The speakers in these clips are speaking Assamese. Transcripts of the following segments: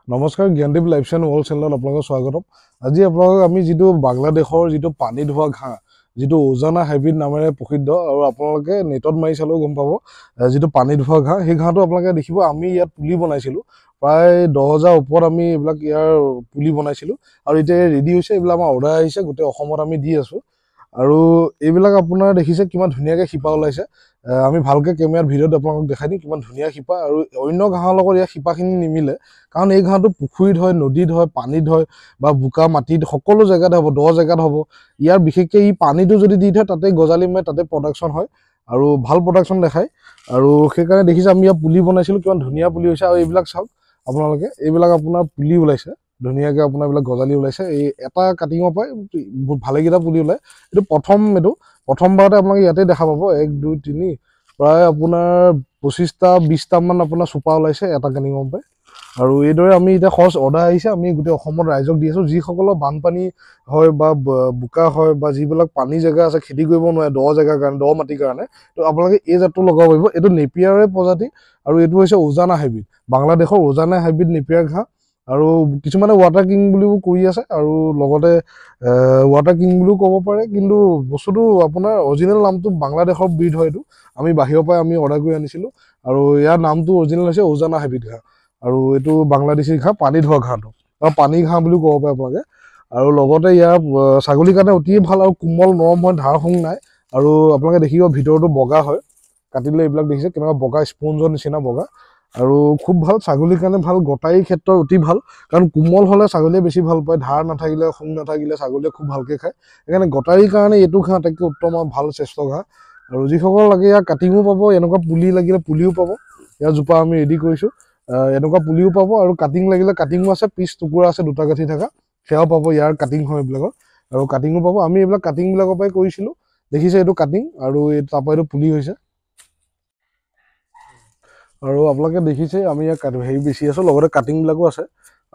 নমস্কাৰ জ্ঞানদীপ লাইফষ্টাইল ৱৰ্ল্ড চেনেলত আপোনালোকক স্বাগতম। আজি আপোনালোকক আমি যিটো বাংলাদেশৰ যিটো পানী ধোৱা ঘাঁহ যিটো উজানা হাইব্ৰিড নামেৰে প্ৰসিদ্ধ আৰু আপোনালোকে নেটত মাৰি চালেও গম পাব যিটো পানী ধোৱা ঘাঁহ সেই ঘাঁহটো আপোনালোকে দেখিব আমি ইয়াত পুলি বনাইছিলোঁ প্ৰায় 10,000 ওপৰত আমি এইবিলাক ইয়াৰ পুলি বনাইছিলোঁ আৰু এতিয়া ৰেডি হৈছে। এইবিলাক আমাৰ অৰ্ডাৰ আহিছে, গোটেই অসমত আমি দি আছোঁ আৰু এইবিলাক আপোনাৰ দেখিছে কিমান ধুনীয়াকৈ শিপা ওলাইছে। আমি ভালকৈ কেমেৰাত ভিডিঅ'ত আপোনালোকক দেখাই দিম কিমান ধুনীয়া শিপা আৰু অন্য ঘাঁহৰ লগত ইয়াৰ শিপাখিনি নিমিলে, কাৰণ এই ঘাঁহটো পুখুৰীত হয়, নদীত হয়, পানীত হয় বা বোকা মাটিত সকলো জেগাত হ'ব, দ জেগাত হ'ব। ইয়াৰ বিশেষকৈ ই পানীটো যদি দি থয় তাতে গজালি মাৰে, তাতে প্ৰডাকশ্যন হয় আৰু ভাল প্ৰডাকশ্যন দেখায়। আৰু সেইকাৰণে দেখিছে আমি ইয়াৰ পুলি বনাইছিলোঁ, কিমান ধুনীয়া পুলি হৈছে। আৰু এইবিলাক চাওক আপোনালোকে, এইবিলাক আপোনাৰ পুলি ওলাইছে ধুনীয়াকৈ, আপোনাৰ এইবিলাক গজালি ওলাইছে। এই এটা কাটিঙৰ পৰাই বহুত ভালেকেইটা পুলি ওলায়। এইটো প্ৰথমবাৰতে আপোনালোকে ইয়াতে দেখা পাব 1 2 3 প্ৰায় আপোনাৰ 25টা 20টামান আপোনাৰ চোপা ওলাইছে এটা কাটিঙৰ পৰাই। আৰু এইদৰে আমি এতিয়া খৰচ অৰ্ডাৰ আহিছে, আমি গোটেই অসমত ৰাইজক দি আছোঁ। যিসকলৰ বানপানী হয় বা বোকা হয় বা যিবিলাক পানী জেগা আছে, খেতি কৰিব নোৱাৰে দ জেগাৰ কাৰণে, দ মাটিৰ কাৰণে, তো আপোনালোকে এই জাতটো লগাব পাৰিব। এইটো নেপিয়াৰৰে প্ৰজাতি আৰু এইটো হৈছে উজানা হাইব্ৰিড, বাংলাদেশৰ উজানা হাইব্ৰিড নেপিয়াৰ ঘাঁহ। আৰু কিছুমানে ৱাটাৰ কিং বুলিও কৰি আছে আৰু লগতে ৱাটাৰ কিং বুলিও ক'ব পাৰে, কিন্তু বস্তুটো আপোনাৰ অৰিজিনেল নামটো বাংলাদেশৰ ব্ৰিড হয়। এইটো আমি বাহিৰৰ পৰাই আমি অৰ্ডাৰ কৰি আনিছিলোঁ আৰু ইয়াৰ নামটো অৰিজিনেল হৈছে উজানা হাইব্ৰিড ঘাঁহ। আৰু এইটো বাংলাদেশী ঘাঁহ, পানী ধোৱা ঘাঁহটো আৰু পানী ঘাঁহ বুলিও ক'ব পাৰে আপোনালোকে। আৰু লগতে ইয়াৰ ছাগলীৰ কাৰণে অতি ভাল আৰু কোমল নৰম হয়, ধাৰ শুং নাই। আৰু আপোনালোকে দেখিব ভিতৰতো বগা হয়, কাটিলে এইবিলাক দেখিছে কেনেকুৱা বগা, স্পঞ্জৰ নিচিনা বগা। আৰু খুব ভাল, ছাগলীৰ কাৰণে ভাল, গটাৰীৰ ক্ষেত্ৰত অতি ভাল, কাৰণ কোমল হ'লে ছাগলীয়ে বেছি ভাল পায়, ধাৰ নাথাকিলে শুং নাথাকিলে ছাগলীয়ে খুব ভালকৈ খায়। সেইকাৰণে গটাৰীৰ কাৰণে এইটো ঘাঁহ আটাইতকৈ উত্তম আৰু ভাল শ্ৰেষ্ঠ ঘাঁহ। আৰু যিসকল লাগে ইয়াৰ কাটিঙো পাব, এনেকুৱা পুলি লাগিলে পুলিও পাব। ইয়াৰ জোপা আমি ৰেডি কৰিছোঁ, এনেকুৱা পুলিও পাব আৰু কাটিং লাগিলে কাটিঙো আছে, পিচ টুকুৰা আছে 2টা গাঁঠি থকা, সেয়াও পাব। ইয়াৰ কাটিং হয় এইবিলাকৰ আৰু কাটিঙো পাব। আমি এইবিলাক কাটিংবিলাকৰ পৰাই কৰিছিলোঁ, দেখিছে এইটো কাটিং আৰু তাৰপৰা এইটো পুলি হৈছে। আৰু আপোনালোকে দেখিছে আমি ইয়াৰ হেৰি বেছি আছোঁ, লগতে কাটিংবিলাকো আছে।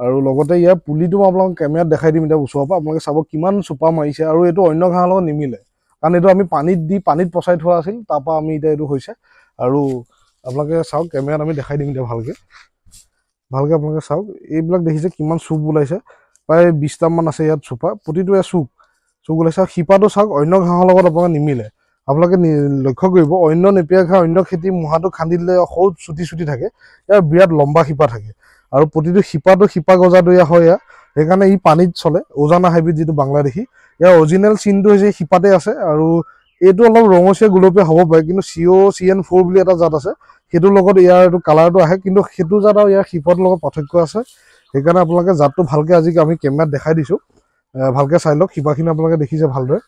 আৰু লগতে ইয়াৰ পুলিটো মই আপোনালোকক কেমেৰাত দেখাই দিম এতিয়া ওচৰৰ পৰা, আপোনালোকে চাব কিমান চোপা মাৰিছে। আৰু এইটো অন্য ঘাঁহৰ লগত নিমিলে, কাৰণ এইটো আমি পানীত পচাই থোৱা আছিল, তাৰপৰা আমি এতিয়া এইটো হৈছে। আৰু আপোনালোকে চাওক, কেমেৰাত আমি দেখাই দিম এতিয়া ভালকৈ আপোনালোকে চাওক। এইবিলাক দেখিছে কিমান চুপ ওলাইছে, প্ৰায় 20টামান আছে ইয়াত চোপা, প্ৰতিটোৱে চুপ ওলাইছে। আৰু শিপাটো চাওক, অন্য ঘাঁহৰ লগত আপোনালোকে নিমিলে। আপোনালোকে লক্ষ্য কৰিব, অন্য নেপিয়াৰ ঘাঁহ, অন্য খেতি মুঢ়াটো খান্দি দিলে সৰু চুটি থাকে, ইয়াৰ বিৰাট লম্বা শিপা থাকে আৰু প্ৰতিটো শিপা গজাদৰীয়া হয় ইয়াৰ। সেইকাৰণে ই পানীত চলে। উজানা হাইব্ৰিড যিটো বাংলাদেশী, ইয়াৰ অৰিজিনেল চিনটো হৈছে শিপাতে আছে। আৰু এইটো অলপ ৰঙচীয়া গুলপীয়া হ'ব পাৰে, কিন্তু COCN4 বুলি এটা জাত আছে, সেইটোৰ লগত ইয়াৰ এইটো কালাৰটো আহে, কিন্তু সেইটো জাত আৰু ইয়াৰ শিপাটোৰ লগত পাৰ্থক্য আছে। সেইকাৰণে আপোনালোকে জাতটো ভালকৈ আজি আমি কেমেৰাত দেখাই দিছোঁ, ভালকৈ চাই লওক। শিপাখিনি আপোনালোকে দেখিছে ভালদৰে,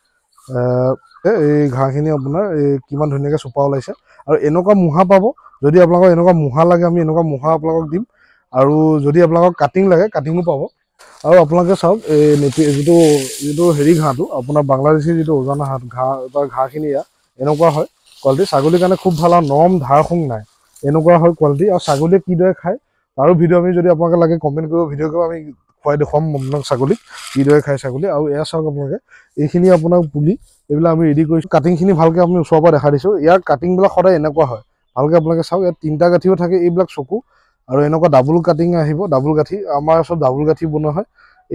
এই ঘাঁহখিনি আপোনাৰ কিমান ধুনীয়াকৈ চোপা ওলাইছে। আৰু এনেকুৱা মুঢ়া পাব, যদি আপোনালোকক এনেকুৱা মুঢ়া লাগে আমি এনেকুৱা মুঢ়া আপোনালোকক দিম। আৰু যদি আপোনালোকক কাটিং লাগে কাটিঙো পাব। আৰু আপোনালোকে চাওক, যিটো হেৰি ঘাঁহটো আপোনাৰ বাংলাদেশী যিটো উজানা ঘাঁহখিনি ইয়াৰ এনেকুৱা হয় কোৱালিটি। ছাগলীৰ কাৰণে খুব ভাল আৰু নৰম, ধাৰ শুং নাই, এনেকুৱা হয় কোৱালিটি। আৰু ছাগলীয়ে কিদৰে খায় তাৰো ভিডিঅ' আমি, যদি আপোনালোকে লাগে কমেণ্ট কৰিব, ভিডিঅ' কৰিব, আমি খুৱাই দেখুৱাম আপোনাক ছাগলীক কিদৰে খায় ছাগলী। আৰু এয়া চাওক আপোনালোকে, এইখিনি আপোনাৰ পুলি, এইবিলাক আমি ৰেডি কৰিছোঁ। কাটিংখিনি ভালকৈ আমি ওচৰৰ পৰা দেখাই দিছোঁ। ইয়াৰ কাটিংবিলাক সদায় এনেকুৱা হয়, ভালকৈ আপোনালোকে চাওক। ইয়াত 3টা গাঁঠিও থাকে, এইবিলাক চকু। আৰু এনেকুৱা ডাবুল কাটিং আহিব, ডাবুল গাঁঠি, আমাৰ ওচৰত ডাবুল গাঁঠি বনোৱা হয়।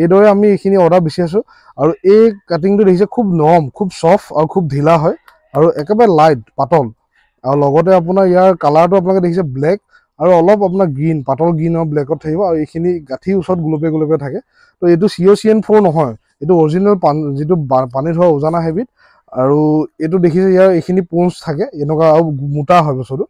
এইদৰে আমি এইখিনি অৰ্ডাৰ বিচাৰি আছোঁ। আৰু এই কাটিংটো দেখিছে খুব নৰম, খুব চফ্ট আৰু খুব ঢিলা হয় আৰু একেবাৰে লাইট পাতল। আৰু লগতে আপোনাৰ ইয়াৰ কালাৰটো আপোনালোকে দেখিছে ব্লেক আৰু অলপ আপোনাৰ গ্ৰীণ, পাতল গ্ৰীণ আৰু ব্লেকত থাকিব। আৰু এইখিনি গাঁঠিৰ ওচৰত গুলপীয়া থাকে। তো এইটো COCN4 নহয়, এইটো অৰিজিনেল যিটো পানী ধোৱা উজানা হাইব্ৰিড। আৰু এইটো দেখিছে ইয়াৰ এইখিনি পোঞ্চ থাকে এনেকুৱা, আৰু মোটা হয় বস্তুটো।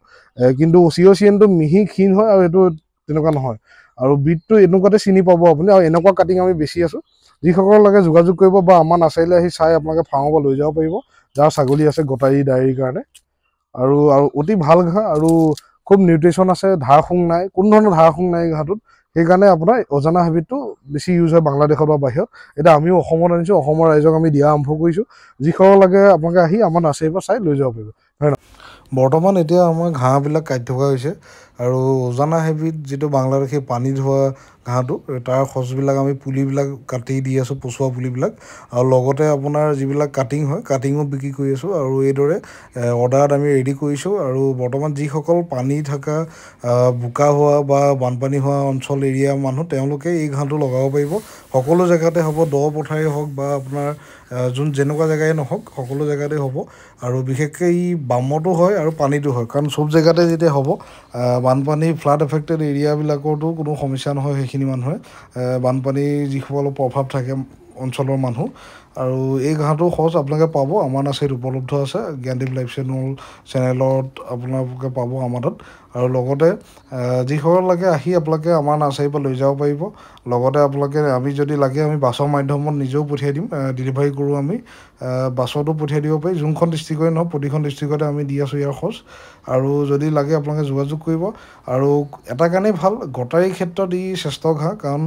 কিন্তু COCNটো মিহি ক্ষীণ হয় আৰু এইটো তেনেকুৱা নহয়। আৰু ব্ৰিডটো এনেকুৱাতে চিনি পাব আপুনি। আৰু এনেকুৱা কাটিং আমি বেছি আছোঁ, যিসকল লাগে যোগাযোগ কৰিব বা আমাৰ নাৰ্চাৰীলৈ আহি চাই আপোনালোকে ফাৰ্মৰ পৰা লৈ যাব পাৰিব, যাৰ ছাগলী আছে গটাৰী ডায়েৰীৰ কাৰণে। আৰু অতি ভাল ঘাঁহ আৰু খুব নিউট্ৰিশ্যন আছে, ধাৰ শুং নাই, কোনো ধৰণৰ ধাৰ শুং নাই ঘাঁহটোত। সেইকাৰণে আপোনাৰ উজানা হাইব্ৰিডটো বেছি ইউজ হয় বাংলাদেশত বা বাহিৰত। এতিয়া আমিও অসমত আনিছোঁ, অসমৰ ৰাইজক আমি দিয়া আৰম্ভ কৰিছোঁ। যিসকল লাগে আপোনালোকে আহি আমাৰ নাৰ্চাৰীৰ পৰা চাই লৈ যাব পাৰিব। হয় নহয়? বৰ্তমান এতিয়া আমাৰ ঘাঁহবিলাক কাটি থকা হৈছে আৰু উজানা হেবিত যিটো বাংলাদেশী পানীত হোৱা ঘাঁহটো তাৰ সঁচবিলাক আমি পুলিবিলাক কাটি দি আছোঁ পচোৱা পুলিবিলাক আৰু লগতে আপোনাৰ যিবিলাক কাটিং হয় কাটিঙো বিক্ৰী কৰি আছোঁ আৰু এইদৰে অৰ্ডাৰত আমি ৰেডি কৰিছোঁ আৰু বৰ্তমান যিসকল পানী থকা বোকা হোৱা বা বানপানী হোৱা অঞ্চল এৰিয়া মানুহ তেওঁলোকে এই ঘাঁহটো লগাব পাৰিব সকলো জেগাতে হ'ব দ পথাৰেই হওক বা আপোনাৰ যেনেকুৱা জেগাই নহওক সকলো জেগাতে হ'ব আৰু বিশেষকৈ ই বামতো হয় আৰু পানীতো হয় কাৰণ চব জেগাতে যেতিয়া হ'ব বানপানী ফ্লাড এফেক্টেড এৰিয়াবিলাকতো কোনো সমস্যা নহয় সেইখিনি মানুহে বানপানীৰ যিসকল প্ৰভাৱ থাকে অঞ্চলৰ মানুহ আৰু এই ঘাঁহটো সহজ আপোনালোকে পাব আমাৰ নাৰ্চাৰীত উপলব্ধ আছে জ্ঞানদীপ লাইফ চেনেলত আপোনালোকে পাব আমাৰ তাত আৰু লগতে যিসকল লাগে আহি আপোনালোকে আমাৰ নাৰ্চাৰীৰ পৰা লৈ যাব পাৰিব লগতে আপোনালোকে আমি যদি লাগে আমি বাছৰ মাধ্যমত নিজেও পঠিয়াই দিম ডেলিভাৰী কৰোঁ আমি বাছতো পঠিয়াই দিব পাৰি যোনখন ডিষ্ট্ৰিক্টৰে নহওক প্ৰতিখন ডিষ্ট্ৰিক্টতে আমি দি আছোঁ ইয়াৰ খৰচ আৰু যদি লাগে আপোনালোকে যোগাযোগ কৰিব আৰু এটা কাৰণেই ভাল গটাৰীৰ ক্ষেত্ৰত ই শ্ৰেষ্ঠ ঘাঁহ কাৰণ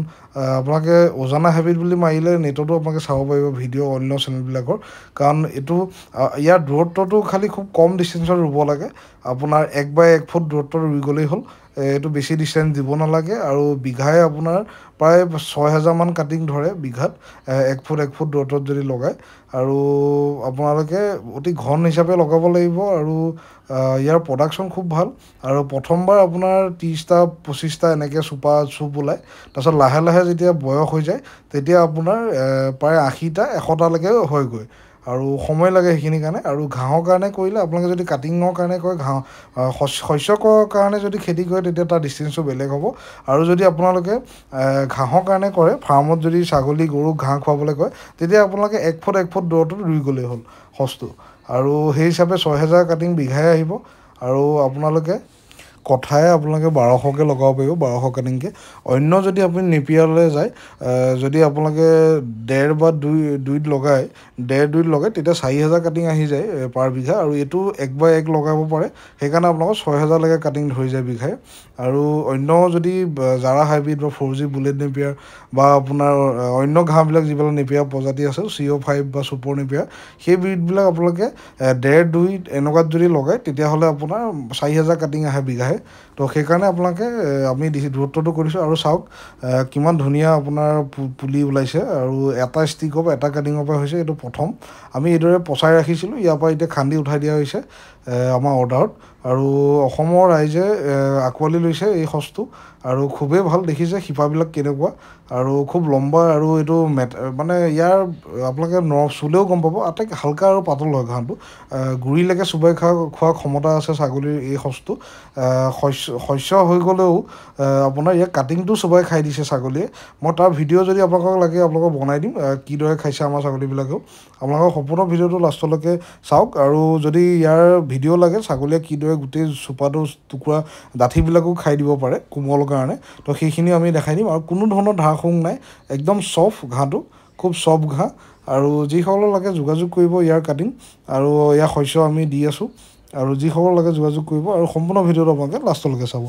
আপোনালোকে উজানা হেবিট বুলি মাৰিলে নেটতো আপোনালোকে চাব পাৰিব ভিডিঅ' অন্য চেনেলবিলাকৰ কাৰণ এইটো ইয়াৰ দূৰত্বটো খালি খুব কম ডিষ্টেঞ্চত ৰুব লাগে আপোনাৰ 1 বাই 1 ফুট দূৰত্বত ৰুই গ'লেই হ'ল এইটো বেছি ডিষ্টেঞ্চ দিব নালাগে আৰু বিঘাই আপোনাৰ প্ৰায় 6,000 মান কাটিং ধৰে বিঘাত 1 ফুট দূৰত্বত যদি লগায় আৰু আপোনালোকে অতি ঘন হিচাপে লগাব লাগিব আৰু ইয়াৰ প্ৰডাকশ্যন খুব ভাল আৰু প্ৰথমবাৰ আপোনাৰ 30টা 25টা এনেকৈ চুপ ওলায় তাৰপিছত লাহে লাহে যেতিয়া বয়স হৈ যায় তেতিয়া আপোনাৰ প্ৰায় 80টা 100টালৈকে হয়গৈ আৰু সময় লাগে সেইখিনিৰ কাৰণে আৰু ঘাঁহৰ কাৰণে কৰিলে আপোনালোকে যদি কাটিঙৰ কাৰণে কৰে শস্য কাৰণে যদি খেতি কৰে তেতিয়া তাৰ ডিষ্টেঞ্চটো বেলেগ হ'ব আৰু যদি আপোনালোকে ঘাঁহৰ কাৰণে কৰে ফাৰ্মত যদি ছাগলী গৰুক ঘাঁহ খুৱাবলৈ কয় তেতিয়া আপোনালোকে 1 ফুট দূৰত্বত ৰুই গ'লেই হ'ল সঁচটো আৰু সেই হিচাপে 6,000 কাটিং বিঘাই আহিব আৰু আপোনালোকে কথাই আপোনালোকে 1200কৈ লগাব পাৰিব 1200 কাটিংকৈ অন্য যদি আপুনি নেপিয়াৰলৈ যায় যদি আপোনালোকে 1.5 বা 2ত লগায় 1.5-2ত লগায় তেতিয়া 4,000 কাটিং আহি যায় পাৰ বিঘা আৰু এইটো 1 বাই 1 লগাব পাৰে সেইকাৰণে আপোনালোকৰ 6,000লৈকে কাটিং ধৰি যায় বিঘাই আৰু অন্য যদি জাৰা হাইব্ৰিড বা 4G বুলেট নেপিয়াৰ বা আপোনাৰ অন্য ঘাঁহবিলাক যিবিলাক নেপিয়াৰ প্ৰজাতি আছে CO5 বা চুপাৰ নেপিয়াৰ সেই ব্ৰিডবিলাক আপোনালোকে 1.5-2 এনেকুৱাত যদি লগায় তেতিয়াহ'লে আপোনাৰ 4,000 কাটিং আহে বিঘাই তো সেইকাৰণে আপোনালোকে আমি দূৰত্বটো কৰিছোঁ আৰু চাওক কিমান ধুনীয়া আপোনাৰ পুলি ওলাইছে আৰু এটা ষ্টিকৰ পৰা এটা কাটিঙৰ পৰা হৈছে এইটো প্ৰথম আমি এইদৰে পচাই ৰাখিছিলোঁ ইয়াৰ পৰা এতিয়া খান্দি উঠাই দিয়া হৈছে আমাৰ অৰ্ডাৰত আৰু অসমৰ ৰাইজে আঁকোৱালি লৈছে এই সঁচটো আৰু খুবেই ভাল দেখিছে শিপাবিলাক কেনেকুৱা আৰু খুব লম্বা আৰু এইটো মানে ইয়াৰ আপোনালোকে চুলেও গম পাব আটাইতকৈ হালকা আৰু পাতল হয় ঘাঁহটো গুৰিলৈকে চুবাই খোৱা ক্ষমতা আছে ছাগলীৰ এই সঁচটো শস্য হৈ গ'লেও আপোনাৰ ইয়াক কাটিংটো চুবাই খাই দিছে ছাগলীয়ে মই তাৰ ভিডিঅ' যদি আপোনালোকক লাগে আপোনালোকক বনাই দিম কিদৰে খাইছে আমাৰ ছাগলীবিলাকেও আপোনালোকৰ সম্পূৰ্ণ ভিডিঅ'টো লাষ্টলৈকে চাওক আৰু যদি ইয়াৰ ভিডিঅ' লাগে ছাগলীয়ে কিদৰে গোটেই চোপাটো টুকুৰা ডাঠিবিলাকো খাই দিব পাৰে কোমল কাৰণে তো সেইখিনি আমি দেখাই দিম আৰু কোনো ধৰণৰ ধাৰ শুং নাই একদম চফ্ট ঘাঁহটো খুব চফ্ট ঘাঁহ আৰু যিসকলৰ লাগে যোগাযোগ কৰিব ইয়াৰ কাটিং আৰু ইয়াৰ শস্য আমি দি আছোঁ আৰু যিসকল লাগে যোগাযোগ কৰিব আৰু সম্পূৰ্ণ ভিডিঅ'টো আপোনালোকে লাষ্টলৈকে চাব